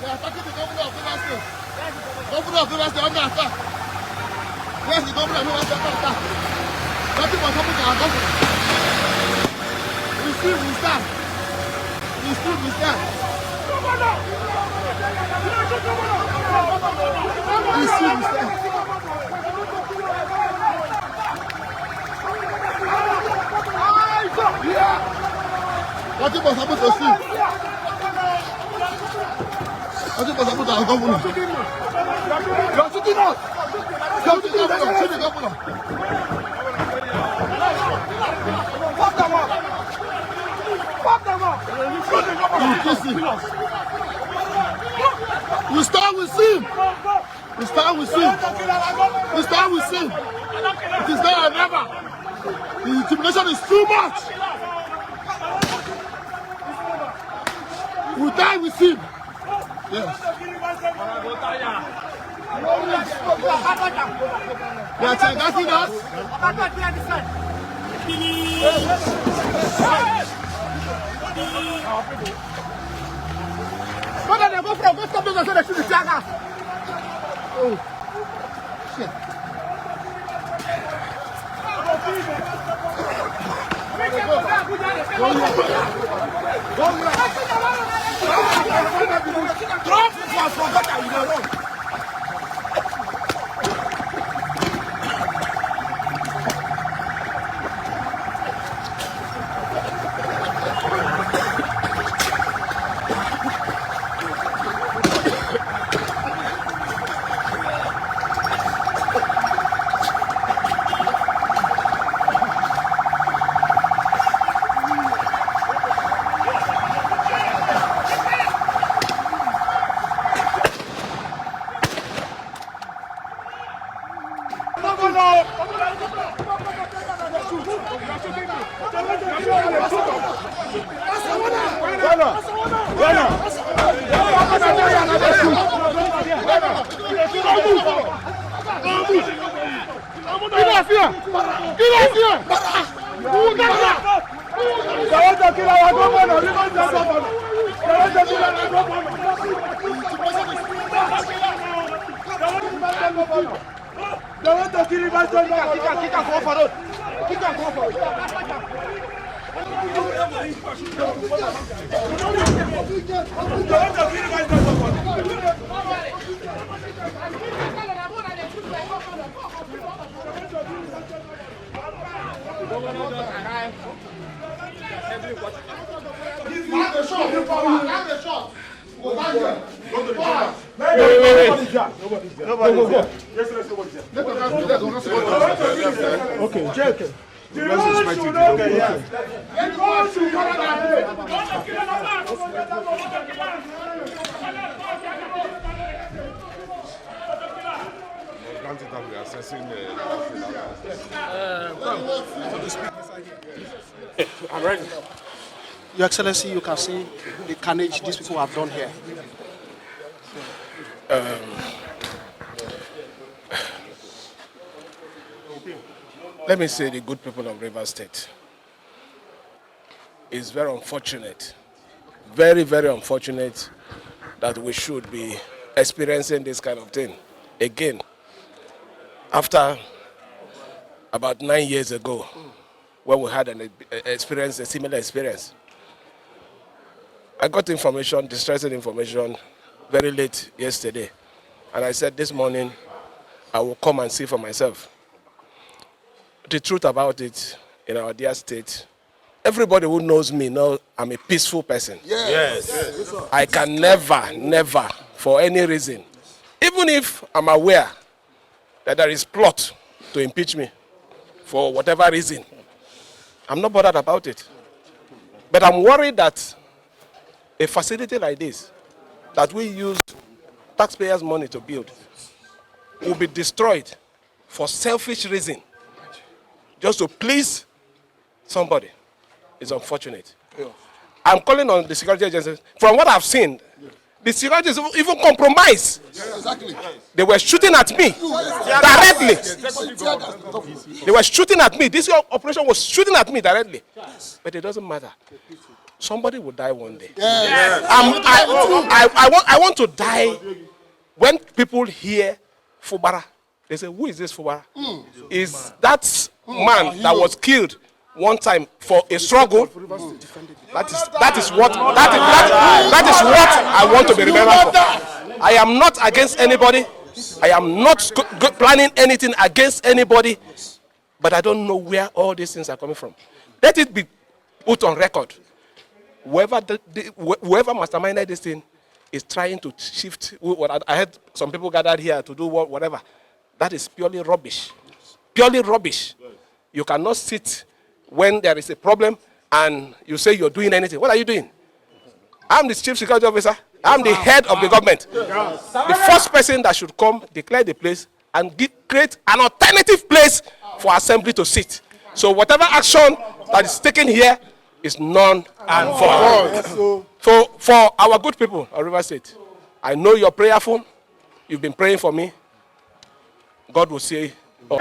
They are attacking the governor of Rivers State. Governor of Rivers State under attack. Yes, the governor of Rivers State under attack. Nothing was happening to our governor. We still we stand. We still we stand. We still we stand. Nothing was happening to us. Nothing was happening to our governor. You are shooting us. You are shooting us. Shoot the governor. Fuck them up. Fuck them up. You kiss him. We start with him. We start with him. We start with him. It is there and never. The intimidation is too much. We die with him. Yes. They are teargassing us. Where did they go from? Go stop those and say they shoot the teargas. Oh, shit. I'm ready. Your Excellency, you can see the carnage these people have done here. Let me say the good people of Rivers State. It's very unfortunate, very, very unfortunate that we should be experiencing this kind of thing again. After about 9 years ago, when we had a similar experience. I got information, distressing information, very late yesterday. And I said this morning, I will come and see for myself. The truth about it, in our dear state, everybody who knows me knows I'm a peaceful person. Yes. I can never, for any reason, even if I'm aware that there is plot to impeach me for whatever reason, I'm not bothered about it. But I'm worried that a facility like this, that we used taxpayers' money to build will be destroyed for selfish reason, just to please somebody, is unfortunate. I'm calling on the security agencies. From what I've seen, the security is even compromised. Exactly. They were shooting at me directly. They were shooting at me. This operation was shooting at me directly. But it doesn't matter. Somebody will die one day. I want to die when people hear Fubara. They say, who is this Fubara? Is that man that was killed one time for a struggle? That is what I want to be remembered for. I am not against anybody. I am not planning anything against anybody. But I don't know where all these things are coming from. Let it be put on record. Whoever masterminded this thing is trying to shift. I had some people gathered here to do whatever. That is purely rubbish. Purely rubbish. You cannot sit when there is a problem and you say you're doing anything. What are you doing? I'm the chief security officer. I'm the head of the government. The first person that should come, declare the place, and create an alternative place for assembly to sit. So whatever action that is taken here is none and void. For our good people of River State, I know you're prayerful. You've been praying for me. God will say, oh.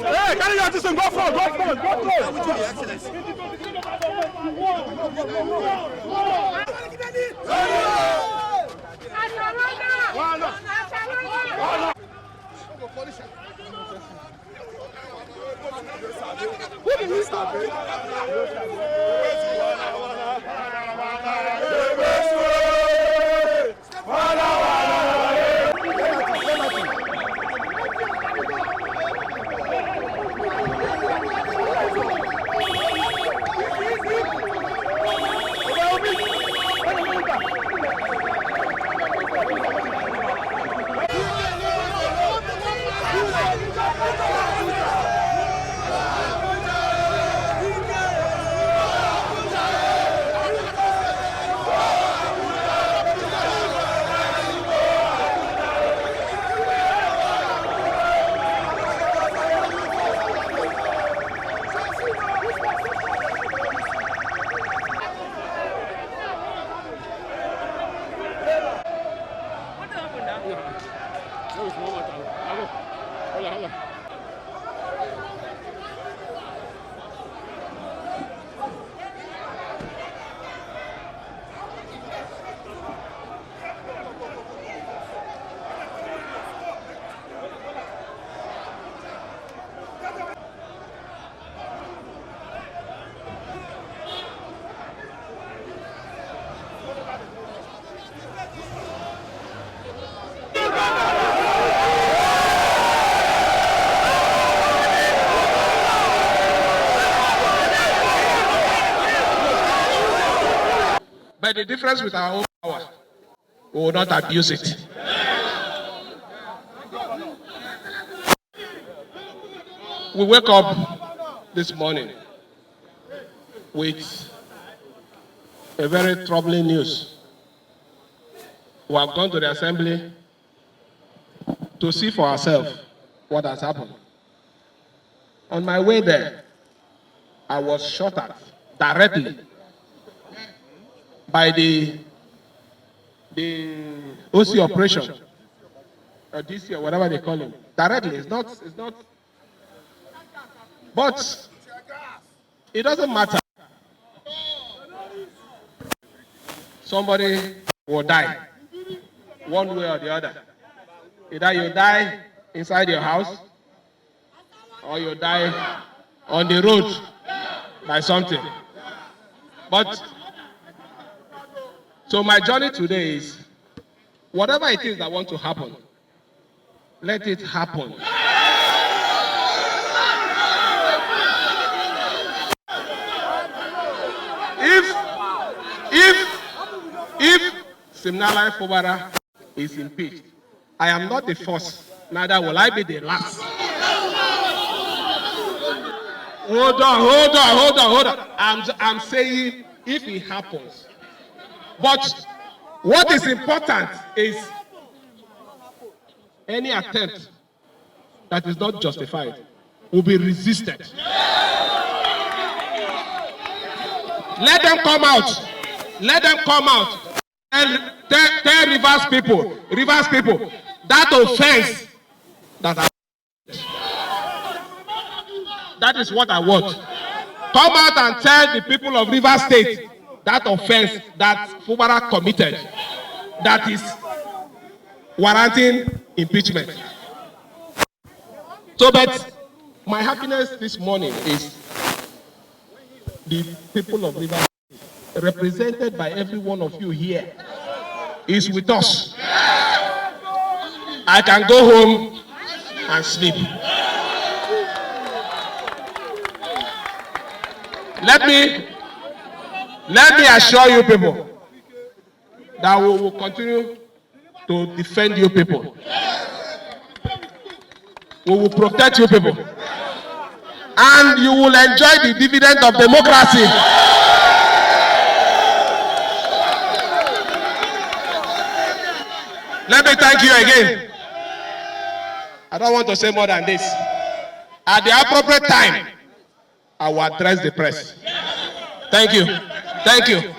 Hey, carry your system, go forward, go forward, go forward. But the difference with our own power, we will not abuse it. We wake up this morning with a very troubling news. We have gone to the assembly to see for ourselves what has happened. On my way there, I was shot at directly by the OC operation, or DC, or whatever they call him. Directly, it's not. But it doesn't matter. Somebody will die, one way or the other. Either you die inside your house, or you die on the road by something. But, so my journey today is, whatever it is that wants to happen, let it happen. If Siminalayi Fubara is impeached, I am not the first, neither will I be the last. Hold on. I'm saying if it happens. But what is important is any attempt that is not justified will be resisted. Let them come out. Let them come out and tell Rivers people, that offense that is what I want. Come out and tell the people of Rivers State that offense that Fubara committed that is warranting impeachment. So, but my happiness this morning is the people of Rivers State, represented by every one of you here, is with us. I can go home and sleep. Let me assure you people that we will continue to defend you people. We will protect you people. And you will enjoy the dividend of democracy. Let me thank you again. I don't want to say more than this. At the appropriate time, I will address the press. Thank you. Thank you.